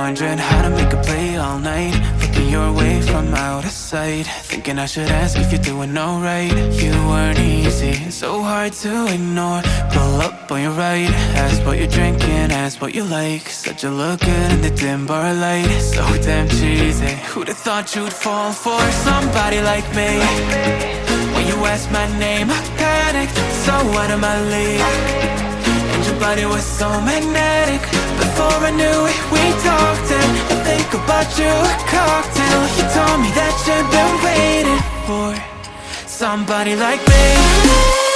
wondering how to make a play all night. Looking your way from out of sight, thinking I should ask if you're doing alright. You weren't easy, so hard to ignore. Pull up on your right, ask what you're drinking, ask what you like. Said you look good in the dim bar light, so damn cheesy. Who'd have thought you'd fall for somebody like me? When you asked my name, I panicked, so out of my league. And your body was so magnetic. Before I knew it, we talked and I think about you, a cocktail. You told me that you'd been waiting for somebody like me.